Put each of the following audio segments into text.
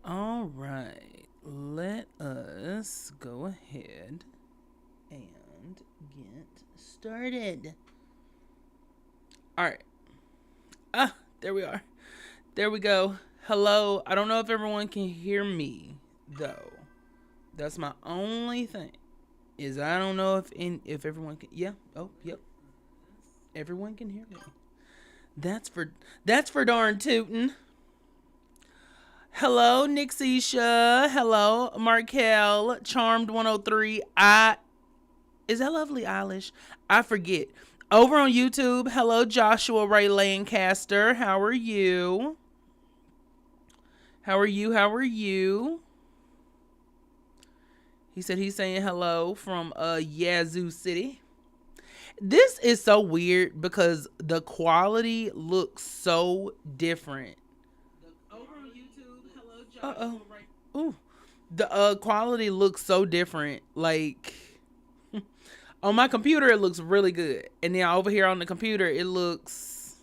All right, let us go ahead and get started. All right. There we are. There we go. Hello. I don't know if everyone can hear me though. That's my only thing. Is I don't know if everyone can. Yeah. Oh, yep. Everyone can hear me. That's for darn tootin'. Hello, Nixisha. Hello, Markel. Charmed 103. Is that Lovely Eilish? I forget. Over on YouTube, hello, Joshua Ray Lancaster. How are you? How are you? How are you? He said he's saying hello from Yazoo City. This is so weird because the quality looks so different. Over on YouTube, hello, Joshua. Ooh. The quality looks so different. Like on my computer it looks really good. And then over here on the computer it looks,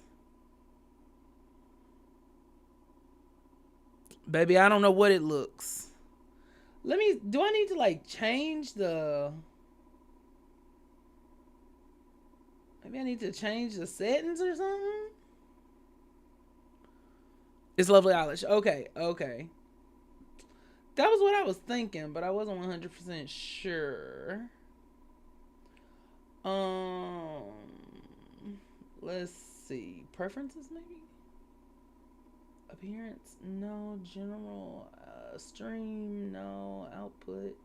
baby, I don't know what it looks. Do I need to like change maybe I need to change the settings or something? It's Lovely Eilish. Okay. That was what I was thinking, but I wasn't 100% sure. Let's see. Preferences, maybe? Appearance? No. General. Stream? No. Output?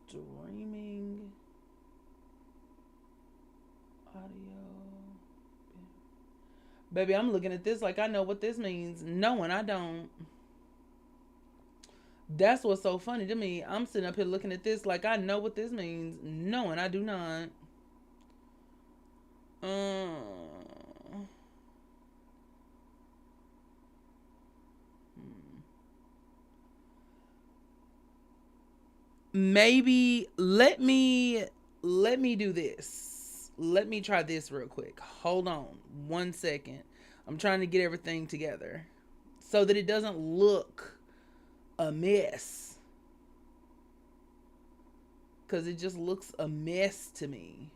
Streaming? Audio? Baby, I'm looking at this like I know what this means. No, and I don't. That's what's so funny to me. I'm sitting up here looking at this like I know what this means. No, and I do not. Maybe let me do this. Let me try this real quick. Hold on 1 second. I'm trying to get everything together so that it doesn't look a mess, because it just looks a mess to me.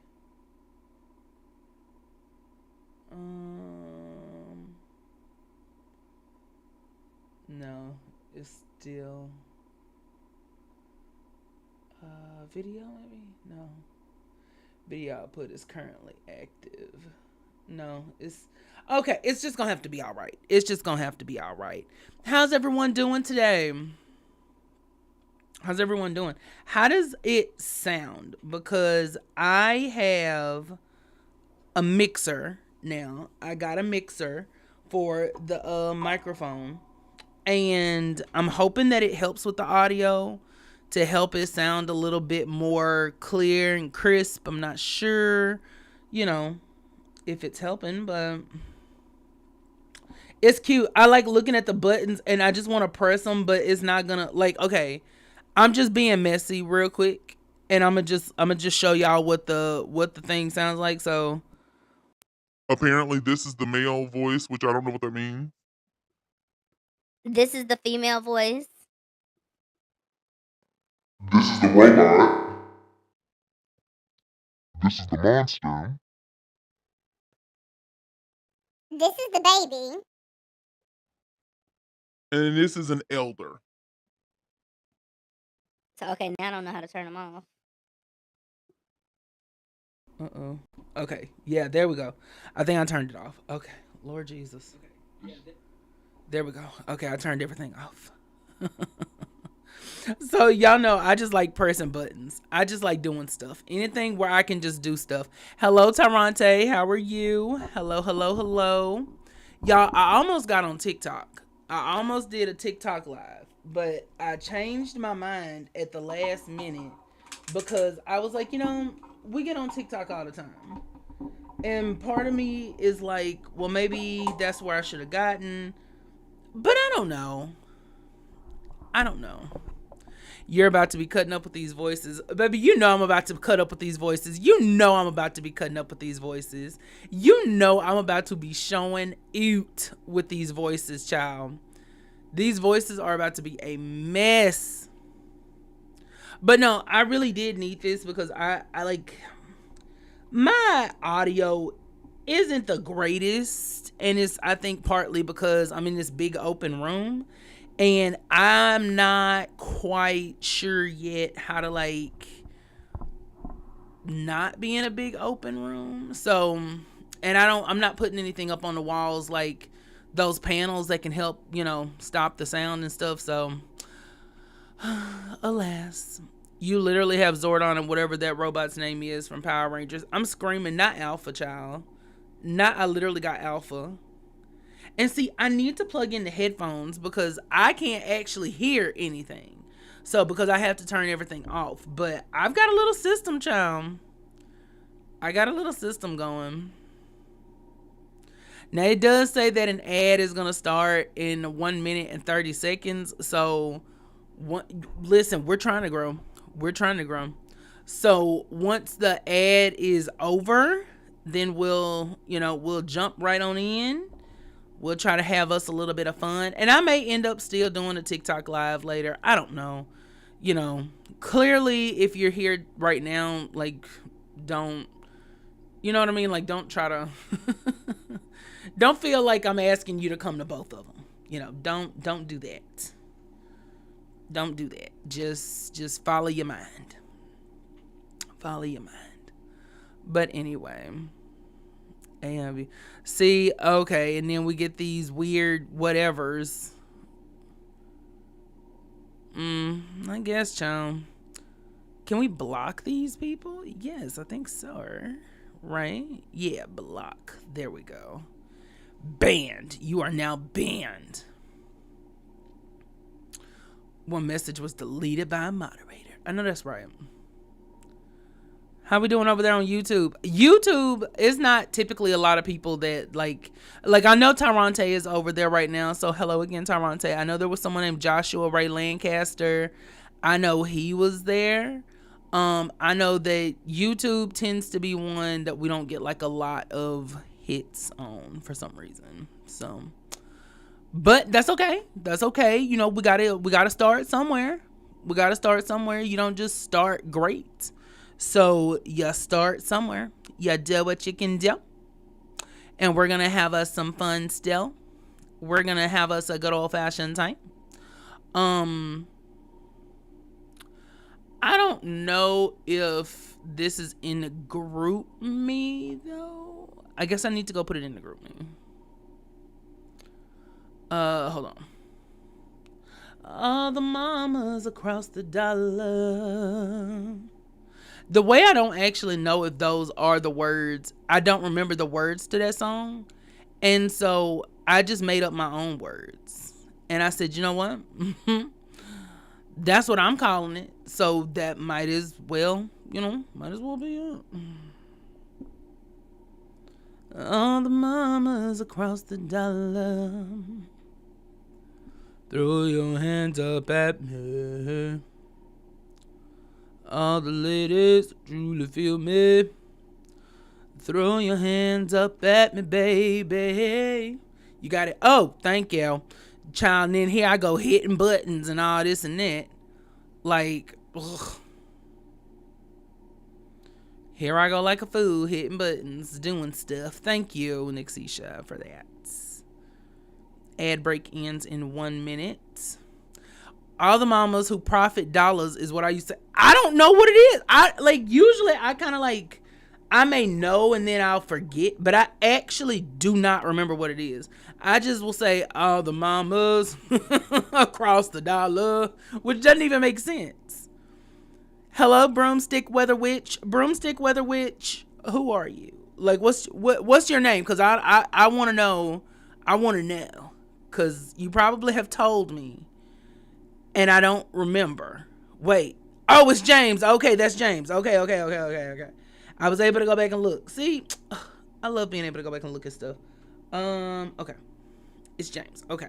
No, it's still video, maybe? No. Video output is currently active. No, it's okay. It's just gonna have to be all right. It's just gonna have to be all right. How's everyone doing today? How's everyone doing? How does it sound? Because I have a mixer now. I got a mixer for the microphone, and I'm hoping that it helps with the audio to help it sound a little bit more clear and crisp. I'm not sure, if it's helping, but it's cute. I like looking at the buttons and I just want to press them, but it's not gonna, like, okay, I'm just being messy real quick, and I'm gonna just show y'all what the thing sounds like. So apparently this is the male voice, which I don't know what that means. This is the female voice. This is the robot. This is the monster. This is the baby. And this is an elder. So, okay, now I don't know how to turn them off. Okay. Yeah, there we go. I think I turned it off. Okay. Lord Jesus. There we go. Okay, I turned everything off. So y'all know I just like pressing buttons. I just like doing stuff. Anything where I can just do stuff. Hello, Tarante. How are you? Hello. Y'all, I almost got on TikTok. I almost did a TikTok live, but I changed my mind at the last minute because I was like, we get on TikTok all the time. And part of me is like, well, maybe that's where I should have gotten. But I don't know. You're about to be cutting up with these voices. Baby, you know I'm about to cut up with these voices. You know I'm about to be cutting up with these voices. You know I'm about to be showing out with these voices, child. These voices are about to be a mess. But no, I really did need this because I like, my audio isn't the greatest, and it's, I think, partly because I'm in this big open room and I'm not quite sure yet how to like not be in a big open room. So, and I'm not putting anything up on the walls like those panels that can help, you know, stop the sound and stuff. So alas, you literally have Zordon and whatever that robot's name is from Power Rangers. I'm screaming, not Alpha, child. I literally got Alpha. And see, I need to plug in the headphones because I can't actually hear anything. So, because I have to turn everything off. But I've got a little system, child. I got a little system going. Now, it does say that an ad is going to start in 1 minute and 30 seconds. So, listen, we're trying to grow. We're trying to grow. So, once the ad is over, then we'll jump right on in. We'll try to have us a little bit of fun. And I may end up still doing a TikTok live later. I don't know. You know, clearly if you're here right now, like, don't, you know what I mean? Like, don't try to, don't feel like I'm asking you to come to both of them. You know, don't do that. Don't do that. Just follow your mind. Follow your mind. But anyway, see, okay, and then we get these weird whatevers. I guess, child. Can we block these people? Yes, I think so. Right? Yeah, block. There we go. Banned. You are now banned. One message was deleted by a moderator. I know that's right. How we doing over there on YouTube? YouTube is not typically a lot of people that like I know Tyrante is over there right now. So hello again, Tyrante. I know there was someone named Joshua Ray Lancaster. I know he was there. I know that YouTube tends to be one that we don't get like a lot of hits on for some reason. So, but that's okay. That's okay. You know, we gotta start somewhere. We gotta start somewhere. You don't just start great. So you start somewhere. You do what you can do. And we're going to have us some fun still. We're going to have us a good old fashioned time. I don't know if this is in the group me though. I guess I need to go put it in the group me. Hold on. All the mamas across the dollar. The way I don't actually know if those are the words, I don't remember the words to that song. And so I just made up my own words. And I said, you know what? That's what I'm calling it. So that might as well be it. All the mamas across the dollar. Throw your hands up at me. All the ladies that truly feel me. Throw your hands up at me, baby. You got it. Oh, thank you. Child, and then here I go hitting buttons and all this and that. Like, ugh. Here I go like a fool, hitting buttons, doing stuff. Thank you, Nixisha, for that. Ad break ends in 1 minute. All the mamas who profit dollars is what I used to. I don't know what it is. Usually I kind of like, I may know and then I'll forget, but I actually do not remember what it is. I just will say all the mamas across the dollar, which doesn't even make sense. Hello, Broomstick Weather Witch. Broomstick Weather Witch, who are you? Like, what's your name? Because I want to know. I want to know. Because you probably have told me. And I don't remember. Wait. Oh, it's James. Okay, that's James. Okay. I was able to go back and look. See? I love being able to go back and look at stuff. Okay. It's James. Okay.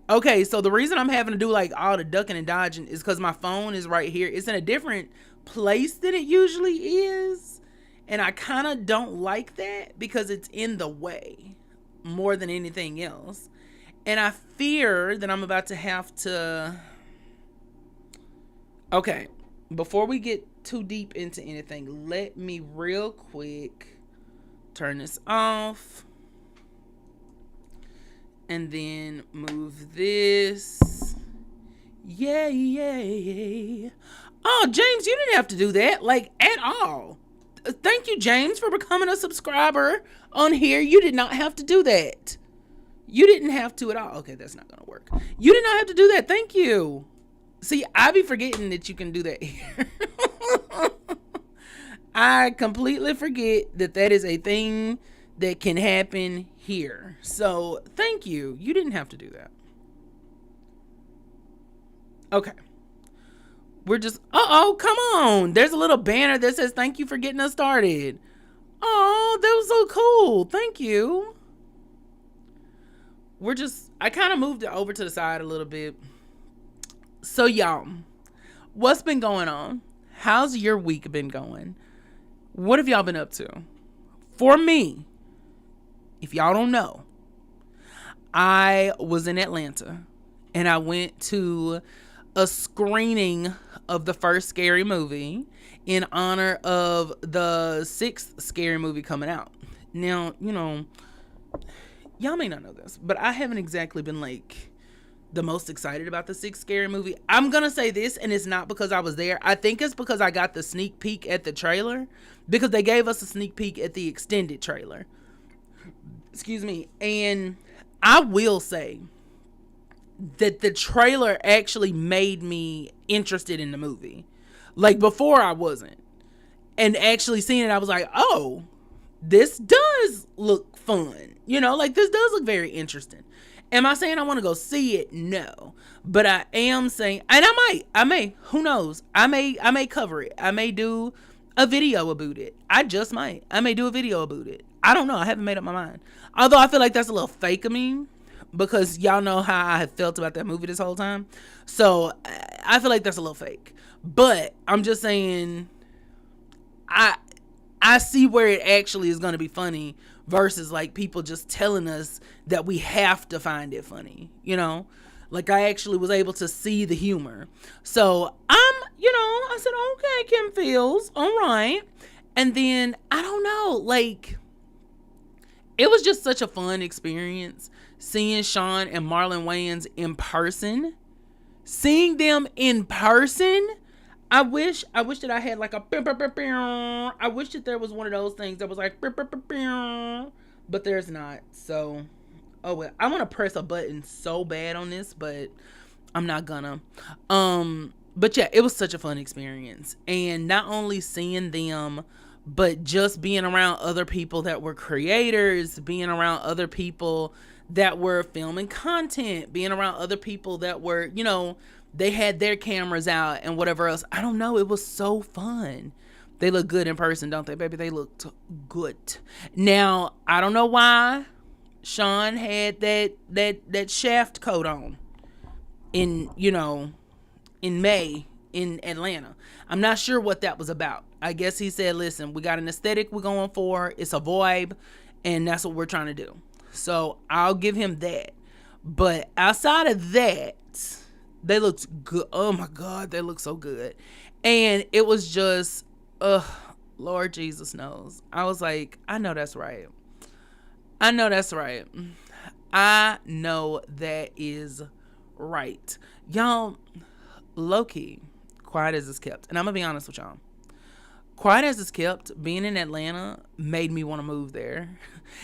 Okay, so the reason I'm having to do like all the ducking and dodging is because my phone is right here. It's in a different place than it usually is. And I kind of don't like that because it's in the way more than anything else. And I fear that I'm about to have to. Okay, before we get too deep into anything, let me real quick turn this off. And then move this. Yay. Oh, James, you didn't have to do that, like, at all. Thank you, James, for becoming a subscriber on here. You did not have to do that. You didn't have to at all. Okay, that's not going to work. You did not have to do that. Thank you. See, I be forgetting that you can do that here. I completely forget that that is a thing that can happen here. So, thank you. You didn't have to do that. Okay. We're just, come on. There's a little banner that says, thank you for getting us started. Oh, that was so cool. Thank you. I kind of moved it over to the side a little bit. So, y'all, what's been going on? How's your week been going? What have y'all been up to? For me, if y'all don't know, I was in Atlanta and I went to a screening of the first Scary Movie in honor of the 6th Scary Movie coming out. Now, y'all may not know this, but I haven't exactly been like the most excited about the 6th Scary Movie. I'm gonna say this, and it's not because I was there. I think it's because I got the sneak peek at the trailer, because they gave us a sneak peek at the extended trailer. Excuse me. And I will say that the trailer actually made me interested in the movie. Like, before I wasn't. And actually seeing it, I was like, oh, this does look fun. Like, this does look very interesting. Am I saying I want to go see it? No. But I am saying, and I may, who knows? I may cover it. I may do a video about it. I may do a video about it. I don't know. I haven't made up my mind. Although I feel like that's a little fake of me, because y'all know how I have felt about that movie this whole time. So I feel like that's a little fake. But I'm just saying, I see where it actually is going to be funny versus like people just telling us that we have to find it funny, Like, I actually was able to see the humor. So I said, okay, Kim Fields, all right. And then, I don't know, like, it was just such a fun experience seeing Sean and Marlon Wayans in person. Seeing them in person, I wish that I had like a, I wish that there was one of those things that was like, but there's not. So, oh well, I want to press a button so bad on this, but I'm not gonna. But yeah, it was such a fun experience. And not only seeing them, but just being around other people that were creators, being around other people that were filming content, being around other people that were, they had their cameras out and whatever else. I don't know. It was so fun. They look good in person, don't they, baby? They looked good. Now, I don't know why Sean had that shaft coat on in May in Atlanta. I'm not sure what that was about. I guess he said, listen, we got an aesthetic we're going for. It's a vibe, and that's what we're trying to do. So I'll give him that. But outside of that, they looked good. Oh my God, they look so good. And it was just, Lord Jesus knows. I was like, I know that's right. I know that's right. I know that is right. Y'all, low-key, quiet as it's kept. And I'm going to be honest with y'all. Quiet as it's kept, being in Atlanta made me want to move there.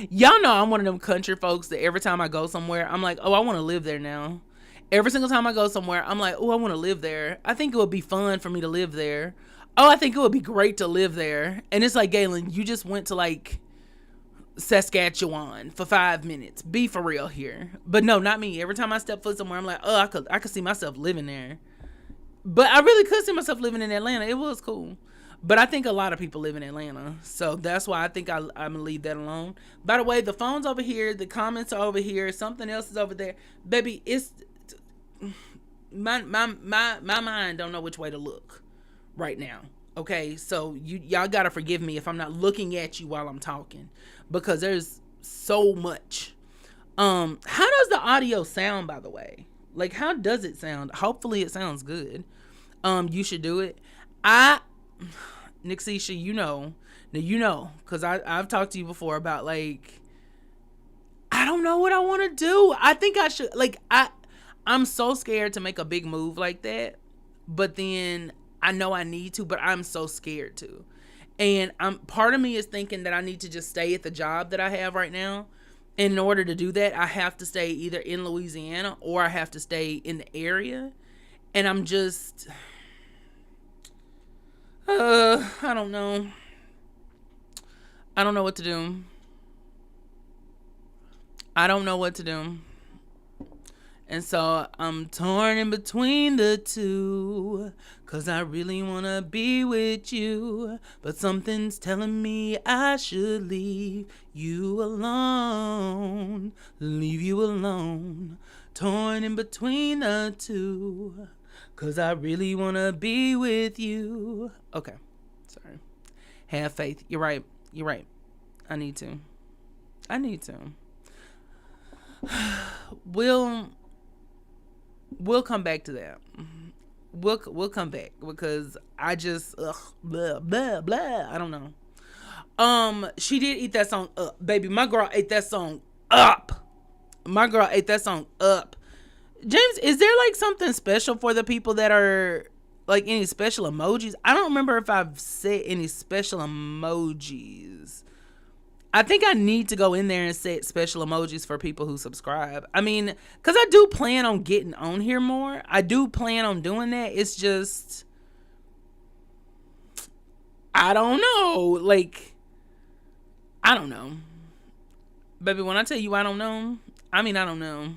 Y'all know I'm one of them country folks that every time I go somewhere, I'm like, oh, I want to live there now. Every single time I go somewhere, I'm like, oh, I want to live there. I think it would be fun for me to live there. Oh, I think it would be great to live there. And it's like, Galen, you just went to like Saskatchewan for 5 minutes. Be for real here. But no, not me. Every time I step foot somewhere, I'm like, oh, I could see myself living there. But I really could see myself living in Atlanta. It was cool. But I think a lot of people live in Atlanta. So that's why I think I'm going to leave that alone. By the way, the phone's over here. The comments are over here. Something else is over there. Baby, my mind don't know which way to look right now. Okay, so y'all gotta forgive me if I'm not looking at you while I'm talking, because there's so much. How does the audio sound, by the way? Like, how does it sound? Hopefully it sounds good. You should do it. Nixisha, because I've talked to you before about, like, I don't know what I want to do. I think I should, like, I'm so scared to make a big move like that, but then I know I need to, but I'm so scared to. And part of me is thinking that I need to just stay at the job that I have right now. And in order to do that, I have to stay either in Louisiana or I have to stay in the area. And I'm just, I don't know. I don't know what to do. I don't know what to do. And so I'm torn in between the two, 'cause I really want to be with you, but something's telling me I should leave you alone. Leave you alone. Torn in between the two, 'cause I really want to be with you. Okay. Sorry. Have faith. You're right. You're right. I need to. We'll come back to that. We'll come back, because I just blah blah blah. I don't know. She did eat that song up, baby. My girl ate that song up. James, is there like something special for the people that are like any special emojis? I don't remember if I've said any special emojis. I think I need to go in there and set special emojis for people who subscribe. I mean, because I do plan on getting on here more. I do plan on doing that. It's just, I don't know. Like, I don't know. Baby, when I tell you I don't know, I mean I don't know.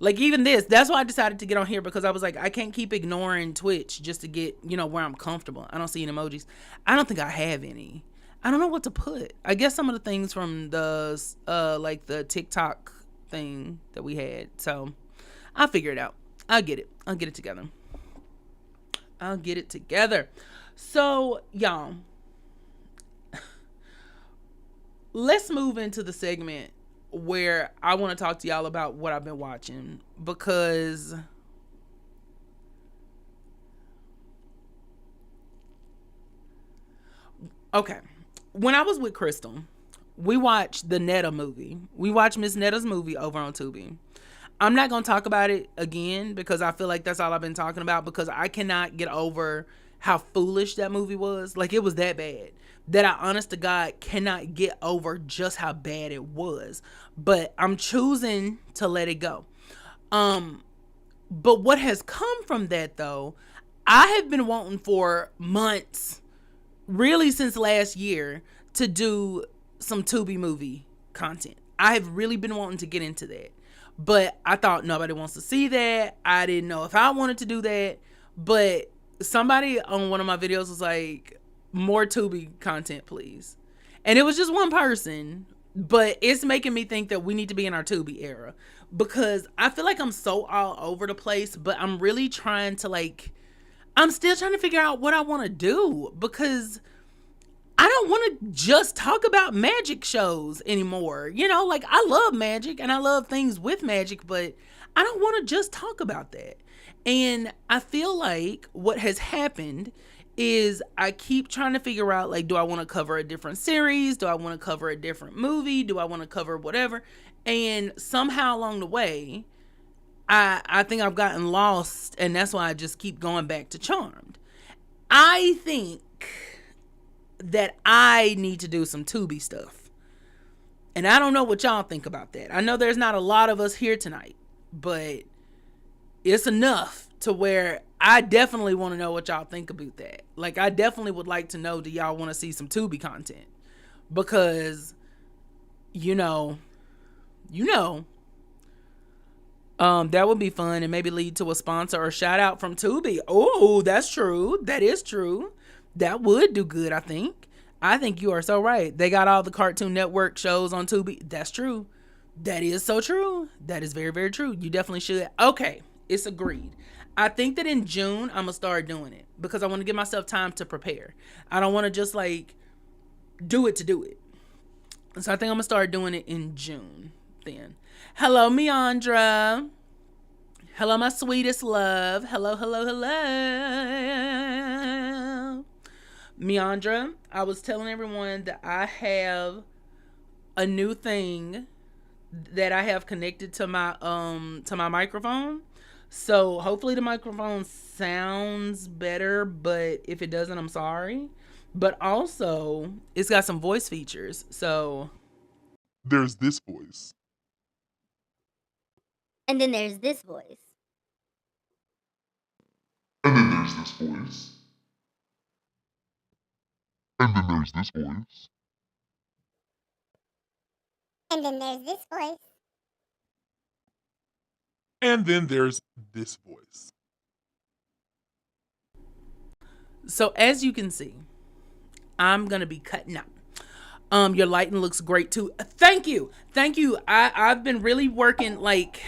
Like even this, that's why I decided to get on here, because I was like, I can't keep ignoring Twitch just to get, where I'm comfortable. I don't see any emojis. I don't think I have any. I don't know what to put. I guess some of the things from the like the TikTok thing that we had. So I'll figure it out. I'll get it together. So y'all, let's move into the segment where I want to talk to y'all about what I've been watching, because okay, when I was with Crystal, we watched the Netta movie. We watched Miss Netta's movie over on Tubi. I'm not going to talk about it again, because I feel like that's all I've been talking about, because I cannot get over how foolish that movie was. Like, it was that bad that I, honest to God, cannot get over just how bad it was. But I'm choosing to let it go. But what has come from that, though, I have been wanting for months, really since last year, to do some Tubi movie content. I have really been wanting to get into that. But I thought nobody wants to see that. I didn't know if I wanted to do that. But somebody on one of my videos was like, more Tubi content, please. And it was just one person. But it's making me think that we need to be in our Tubi era. Because I feel like I'm so all over the place. But I'm really trying to I'm still trying to figure out what I want to do. Because I don't want to just talk about magic shows anymore. I love magic and I love things with magic, but I don't want to just talk about that. And I feel like what has happened is I keep trying to figure out, do I want to cover a different series? Do I want to cover a different movie? Do I want to cover whatever? And somehow along the way, I think I've gotten lost, and that's why I just keep going back to Charmed. I think that I need to do some Tubi stuff. And I don't know what y'all think about that. I know there's not a lot of us here tonight, but it's enough to where I definitely want to know what y'all think about that. I definitely would like to know, do y'all want to see some Tubi content? Because, that would be fun and maybe lead to a sponsor or shout out from Tubi. Oh, that's true. That is true. That would do good, I think. I think you are so right. They got all the Cartoon Network shows on Tubi. That's true. That is so true. That is very, very true. You definitely should. Okay, it's agreed. I think that in June I'm gonna start doing it because I want to give myself time to prepare. I don't want to just like do it to do it. So I think I'm gonna start doing it in June. Then, hello, Meandra. Hello, my sweetest love. Hello, hello, hello. Meandra, I was telling everyone that I have a new thing that I have connected to my microphone. So hopefully the microphone sounds better, but if it doesn't, I'm sorry. But also, it's got some voice features. So There's this voice. And then there's this voice. And then there's this voice. And then there's this voice. And then there's this voice. And then there's this voice. so as you can see, I'm gonna be cutting out. Your lighting looks great too. Thank you. Thank you. I've been really working like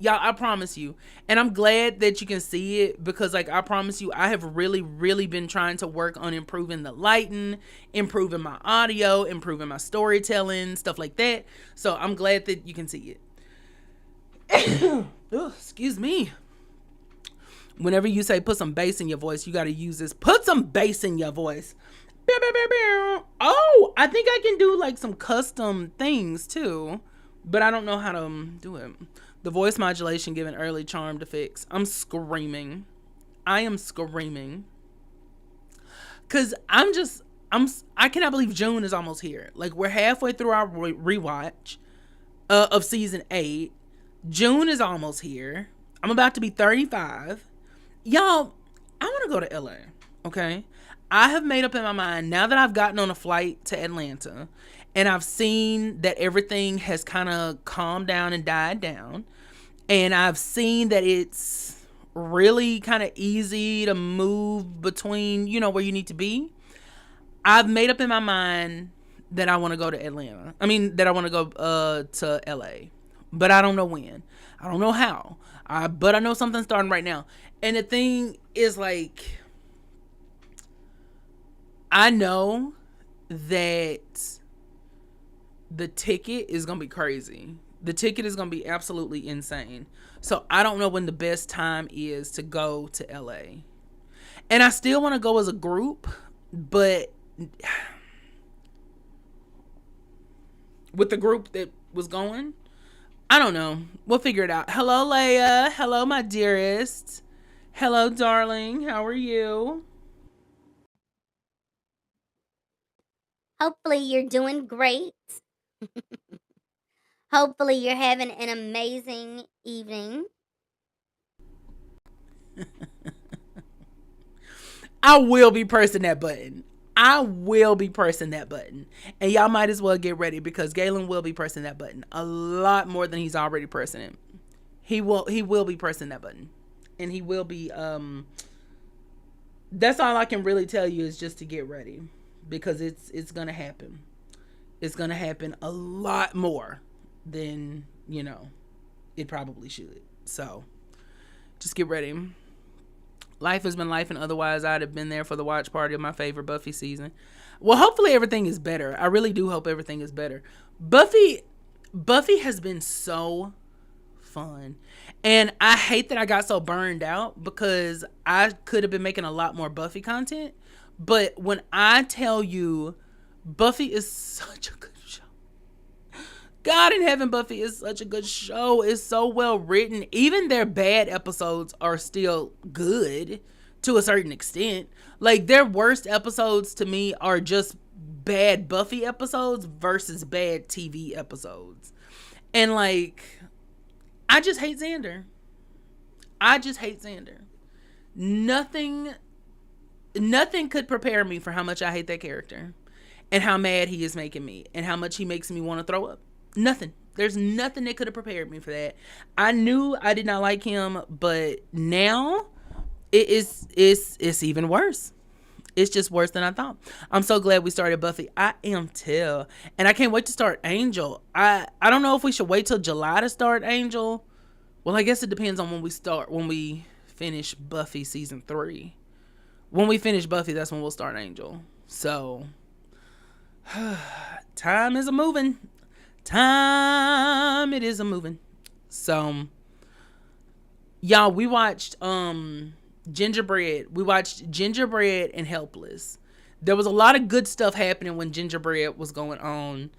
y'all, I promise you. And I'm glad that you can see it because like I promise you, I have really, really been trying to work on improving the lighting, improving my audio, improving my storytelling, stuff like that. So I'm glad that you can see it. Ugh, excuse me. Whenever you say put some bass in your voice, you got to use this. Put some bass in your voice. Oh, I think I can do like some custom things too, but I don't know how to do it. The voice modulation giving early charm defects. I'm screaming. I am screaming. Cause I cannot believe June is almost here. Like we're halfway through our rewatch of season 8. June is almost here. I'm about to be 35. Y'all, I want to go to LA. Okay. I have made up in my mind now that I've gotten on a flight to Atlanta and I've seen that everything has kind of calmed down and died down. And I've seen that it's really kind of easy to move between, where you need to be. I've made up in my mind that I want to go to Atlanta. I mean, that I want to go to LA. But I don't know when. I don't know how. But I know something's starting right now. And the thing is like, I know that the ticket is going to be crazy. The ticket is going to be absolutely insane. So I don't know when the best time is to go to LA. And I still want to go as a group, but with the group that was going, I don't know. We'll figure it out. Hello, Leia. Hello, my dearest. Hello, darling. How are you? Hopefully you're doing great. Hopefully you're having an amazing evening. I will be pressing that button. I will be pressing that button. And y'all might as well get ready because Galen will be pressing that button a lot more than he's already pressing it. He will be pressing that button. And he will be that's all I can really tell you is just to get ready because it's going to happen. It's going to happen a lot more than, it probably should. So, just get ready. Life has been life, and otherwise I'd have been there for the watch party of my favorite Buffy season. Well, hopefully everything is better. I really do hope everything is better. Buffy has been so fun. And I hate that I got so burned out because I could have been making a lot more Buffy content. But when I tell you, Buffy is such a good show. God in heaven, Buffy is such a good show. It's so well written. Even their bad episodes are still good to a certain extent. Like their worst episodes to me are just bad Buffy episodes versus bad TV episodes. And like, I just hate Xander. Nothing could prepare me for how much I hate that character and how mad he is making me and how much he makes me want to throw up. Nothing. There's nothing that could have prepared me for that. I knew I did not like him, but now it's even worse. It's just worse than I thought. I'm so glad we started Buffy. I am too. And I can't wait to start Angel. I don't know if we should wait till July to start Angel. Well, I guess it depends on when we finish Buffy season 3. When we finish Buffy, that's when we'll start Angel. So, time is a-moving. Time it is a-moving. So, y'all, we watched Gingerbread. We watched Gingerbread and Helpless. There was a lot of good stuff happening when Gingerbread was going on.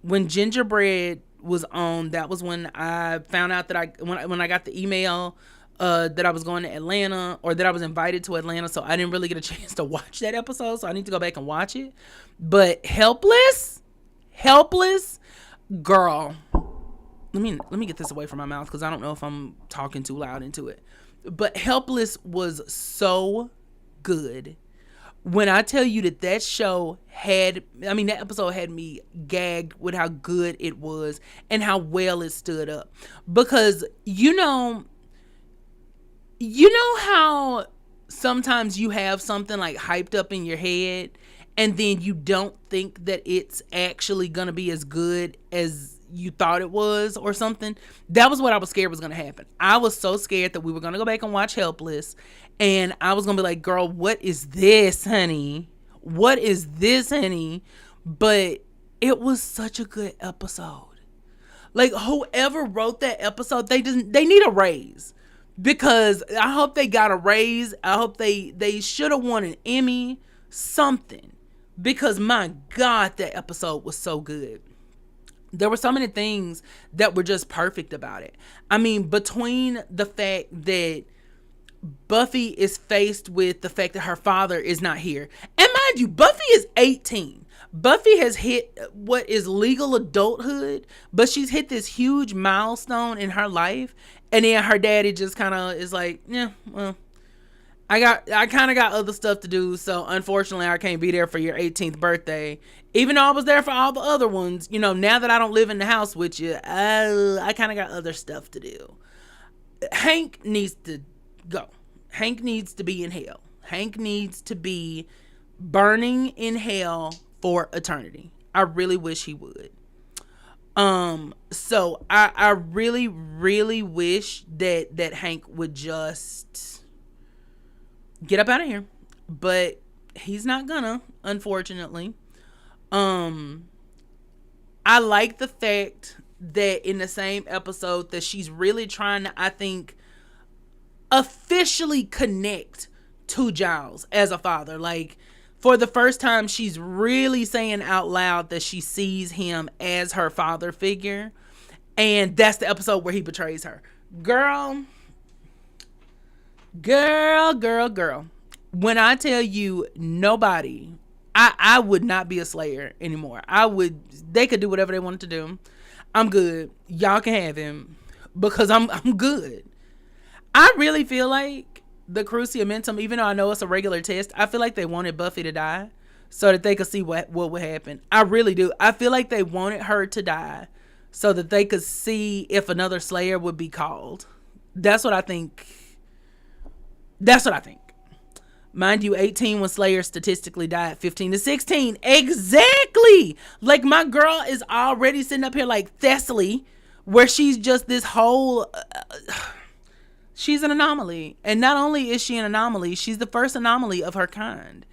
When Gingerbread was on, that was when I found out that when I got the email that I was going to Atlanta, or that I was invited to Atlanta, so I didn't really get a chance to watch that episode, so I need to go back and watch it. But Helpless, girl, let me get this away from my mouth because I don't know if I'm talking too loud into it. But Helpless was so good. When I tell you that that episode had me gagged with how good it was and how well it stood up. Because you know how sometimes you have something like hyped up in your head and then you don't think that it's actually gonna be as good as you thought it was or something? That was what I was scared was gonna happen. I was so scared that we were gonna go back and watch Helpless and I was gonna be like, girl, what is this, honey? What is this, honey? But it was such a good episode. Like, whoever wrote that episode, they need a raise. Because I hope they got a raise. I hope they should have won an Emmy, something. Because my God, that episode was so good. There were so many things that were just perfect about it. I mean, between the fact that Buffy is faced with the fact that her father is not here. And mind you, Buffy is 18. Buffy has hit what is legal adulthood, but she's hit this huge milestone in her life. And then her daddy just kind of is like, yeah, well, I kind of got other stuff to do. So unfortunately, I can't be there for your 18th birthday. Even though I was there for all the other ones, now that I don't live in the house with you, I kind of got other stuff to do. Hank needs to go. Hank needs to be in hell. Hank needs to be burning in hell for eternity. I really wish he would. So I really, really wish that Hank would just get up out of here, but he's not gonna, unfortunately. I like the fact that in the same episode that she's really trying to, I think, officially connect to Giles as a father. Like, for the first time, she's really saying out loud that she sees him as her father figure. And that's the episode where he betrays her. Girl. When I tell you nobody, I would not be a Slayer anymore. They could do whatever they wanted to do. I'm good. Y'all can have him because I'm good. I really feel like the Cruciamentum, even though I know it's a regular test, I feel like they wanted Buffy to die so that they could see what would happen. I really do. I feel like they wanted her to die so that they could see if another Slayer would be called. That's what I think. Mind you, 18 when Slayer statistically died, 15 to 16. Exactly. Like, my girl is already sitting up here like Thessaly, where she's just this whole... she's an anomaly. And not only is she an anomaly, she's the first anomaly of her kind.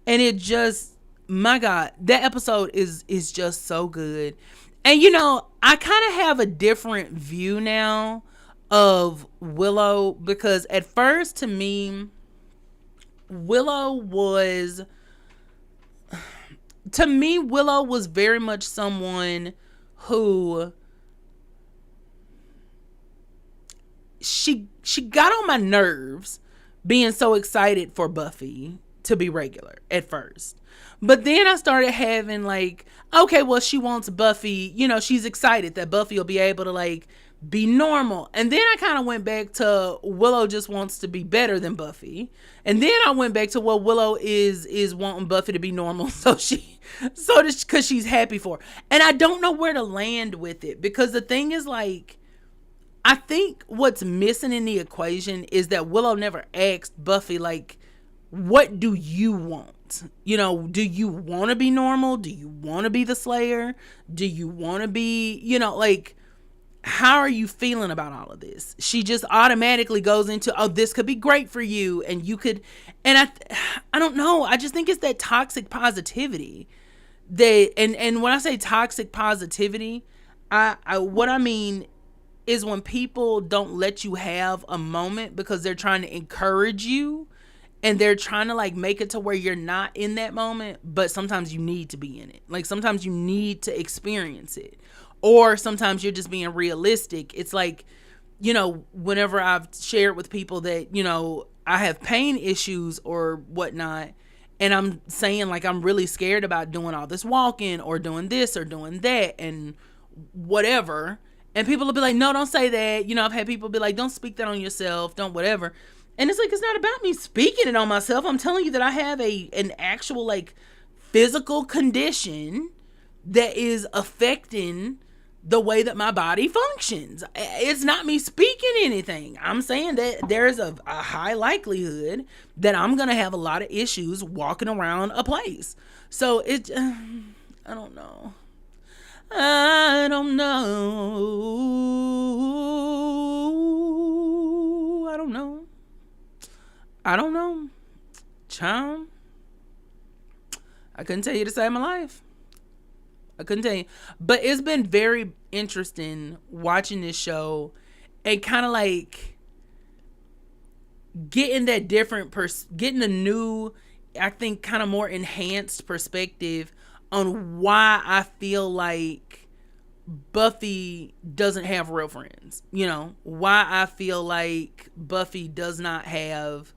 And it just, my God, that episode is just so good. And I kind of have a different view now of Willow, because at first, to me, Willow was very much someone who she got on my nerves being so excited for Buffy to be regular at first. But then I started having like, okay, well, she wants Buffy, she's excited that Buffy will be able to like be normal. And then I kind of went back to Willow just wants to be better than Buffy. And then I went back to, well, Willow is wanting Buffy to be normal because she's happy for her. And I don't know where to land with it, because the thing is, like, I think what's missing in the equation is that Willow never asked Buffy, like, what do you want? You know, do you want to be normal? Do you want to be the slayer? Do you want to be, you know, like, how are you feeling about all of this? She just automatically goes into, oh, this could be great for you, and you could, and I don't know. I just think it's that toxic positivity. And when I say toxic positivity, what I mean is when people don't let you have a moment because they're trying to encourage you, and they're trying to like make it to where you're not in that moment, but sometimes you need to be in it. Like sometimes you need to experience it. Or sometimes you're just being realistic. It's like, you know, whenever I've shared with people that, you know, I have pain issues or whatnot, and I'm saying like I'm really scared about doing all this walking or doing this or doing that and whatever. And people will be like, no, don't say that. You know, I've had people be like, don't speak that on yourself, don't whatever. And it's like, it's not about me speaking it on myself. I'm telling you that I have an actual like physical condition that is affecting the way that my body functions. It's not me speaking anything. I'm saying that there's a high likelihood that I'm going to have a lot of issues walking around a place. So it, I don't know. I don't know. I don't know. I don't know. Child, I couldn't tell you to save my life. I couldn't tell you. But it's been very interesting watching this show and kind of like getting that different, getting a new, I think, kind of more enhanced perspective on why I feel like Buffy doesn't have real friends. You know, why I feel like Buffy does not have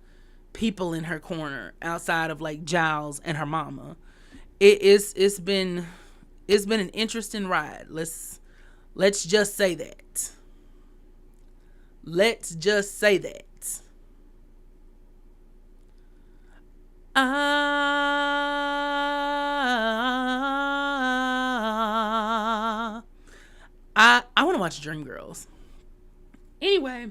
people in her corner outside of like Giles and her mama. It's been an interesting ride. Let's just say that. Let's just say that. I want to watch Dreamgirls. Anyway,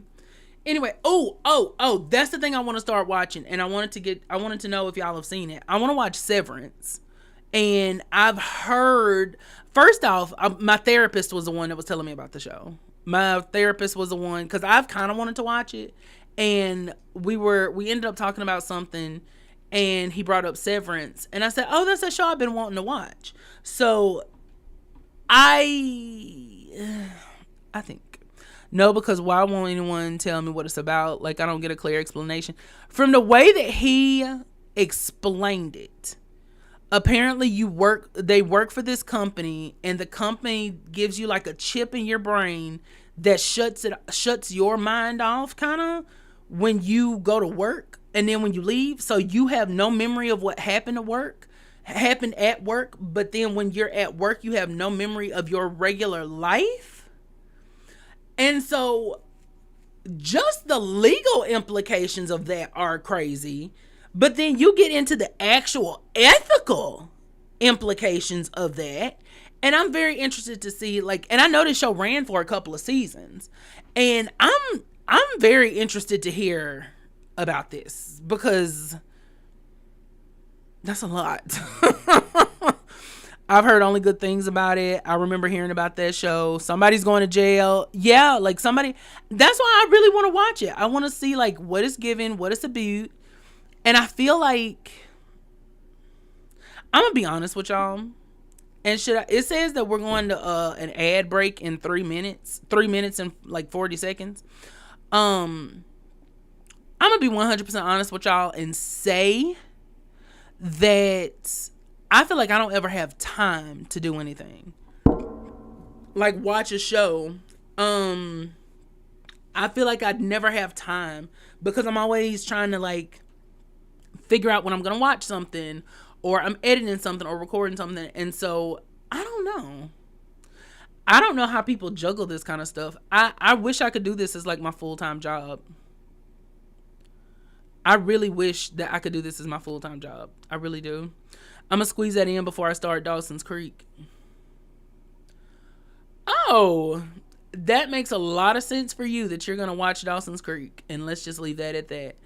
that's the thing I want to start watching, and I wanted to know if y'all have seen it. I want to watch Severance. And I've heard, first off, my therapist was the one that was telling me about the show. My therapist was the one, because I've kind of wanted to watch it. And we ended up talking about something, and he brought up Severance. And I said, oh, that's a show I've been wanting to watch. So I think, no, because why won't anyone tell me what it's about? Like, I don't get a clear explanation. From the way that he explained it, apparently they work for this company, and the company gives you like a chip in your brain that shuts your mind off kind of when you go to work, and then when you leave, so you have no memory of what happened at work, but then when you're at work you have no memory of your regular life. And so just the legal implications of that are crazy. But then you get into the actual ethical implications of that. And I'm very interested to see, like, and I know this show ran for a couple of seasons. And I'm very interested to hear about this, because that's a lot. I've heard only good things about it. I remember hearing about that show. Somebody's going to jail. Yeah, like somebody. That's why I really want to watch it. I want to see like what it's given, what it's about. And I feel like, I'm gonna be honest with y'all. And it says that we're going to an ad break in 3 minutes. 3 minutes and like 40 seconds. I'm gonna be 100% honest with y'all and say that I feel like I don't ever have time to do anything. Like watch a show. I feel like I'd never have time because I'm always trying to like figure out when I'm gonna watch something, or I'm editing something or recording something. And so I don't know how people juggle this kind of stuff. I wish I could do this as like my full-time job. I really wish that I could do this as my full-time job. I really do. I'm gonna squeeze that in before I start Dawson's Creek. Oh, that makes a lot of sense for you that you're gonna watch Dawson's Creek, and let's just leave that at that.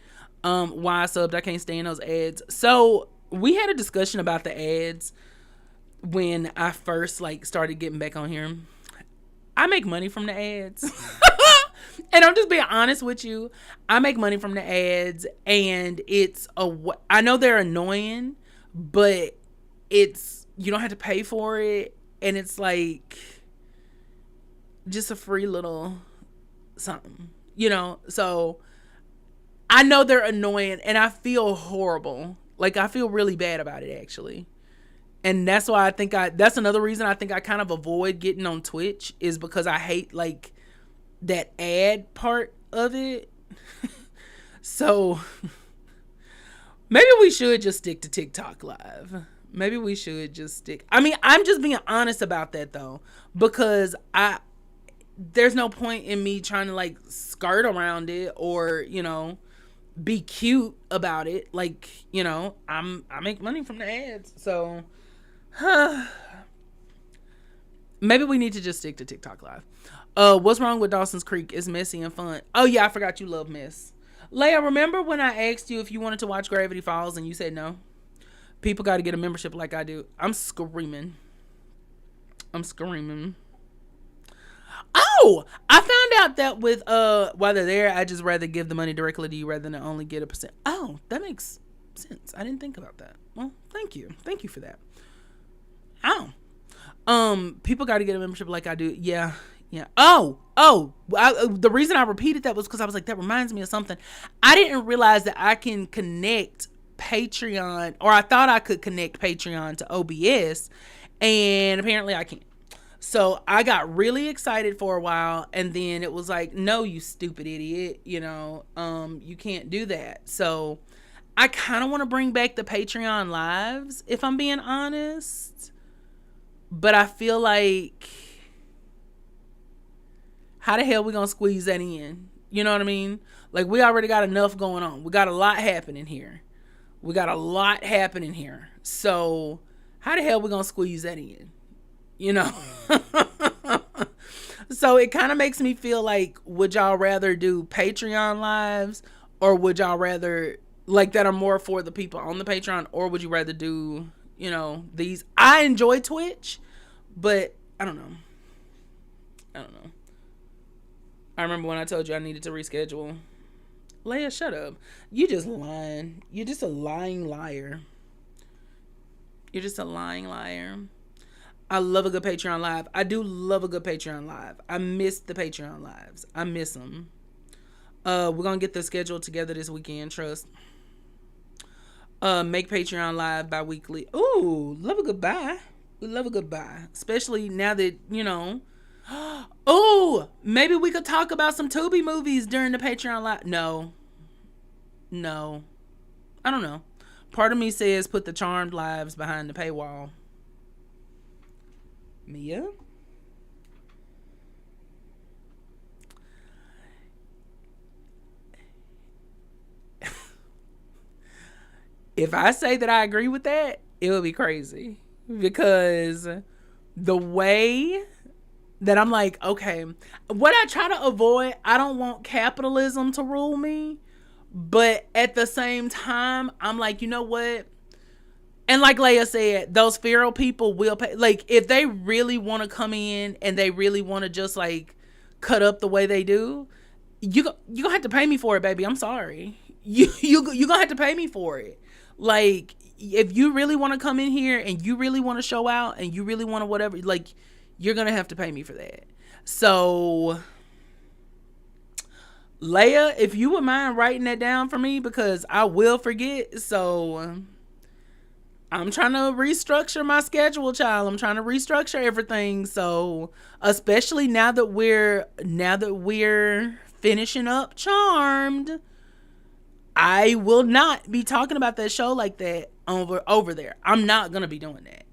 Why I subbed, I can't stand those ads. So we had a discussion about the ads when I first like started getting back on here. I make money from the ads. And I'm just being honest with you. I make money from the ads, and I know they're annoying, but you don't have to pay for it, and it's like just a free little something, So I know they're annoying, and I feel horrible. Like, I feel really bad about it, actually. And that's why that's another reason I think I kind of avoid getting on Twitch, is because I hate, like, that ad part of it. So maybe we should just stick to TikTok Live. Maybe we should just stick. I mean, I'm just being honest about that, though, because there's no point in me trying to, like, skirt around it or, be cute about it. Like, I make money from the ads. So maybe we need to just stick to TikTok Live. What's wrong with Dawson's Creek? It's messy and fun. Oh yeah, I forgot you love Miss. Leia, remember when I asked you if you wanted to watch Gravity Falls and you said no? People got to get a membership like I do. I'm screaming. Oh, I found out that with while they're there, I just rather give the money directly to you rather than only get a %. Oh, that makes sense. I didn't think about that. Well, thank you for that. Oh, people got to get a membership like I do. Yeah. Oh, the reason I repeated that was because I was like, that reminds me of something. I didn't realize that I can connect Patreon, or I thought I could connect Patreon to OBS, and apparently I can't. So I got really excited for a while, and then it was like, no, you stupid idiot, you can't do that. So I kind of want to bring back the Patreon lives, if I'm being honest. But I feel like, how the hell we gonna squeeze that in? You know what I mean? Like, we already got enough going on. We got a lot happening here. So how the hell we gonna squeeze that in? So it kind of makes me feel like, would y'all rather do Patreon lives, or would y'all rather, like, that are more for the people on the Patreon, or would you rather do, these? I enjoy Twitch, but I don't know. I remember when I told you I needed to reschedule. Leia, shut up. You just lying. You're just a lying liar. I love a good Patreon live. I do love a good Patreon live. I miss the Patreon lives. I miss them. We're going to get the schedule together this weekend, trust. Make Patreon live bi-weekly. Ooh, love a good bye. We love a good bye. Especially now that, oh, maybe we could talk about some Tubi movies during the Patreon live. No. I don't know. Part of me says put the Charmed lives behind the paywall. Mia? If I say that I agree with that, it would be crazy. Because the way that I'm like, okay, what I try to avoid, I don't want capitalism to rule me. But at the same time, I'm like, you know what? And like Leia said, those feral people will pay. Like, if they really want to come in and they really want to just, like, cut up the way they do, you gonna have to pay me for it, baby. I'm sorry. You gonna have to pay me for it. Like, if you really want to come in here and you really want to show out and you really want to whatever, like, you're gonna have to pay me for that. So, Leia, if you would mind writing that down for me, because I will forget. So I'm trying to restructure my schedule, child. I'm trying to restructure everything. So, especially now that we're finishing up Charmed, I will not be talking about that show like that over there. I'm not gonna be doing that.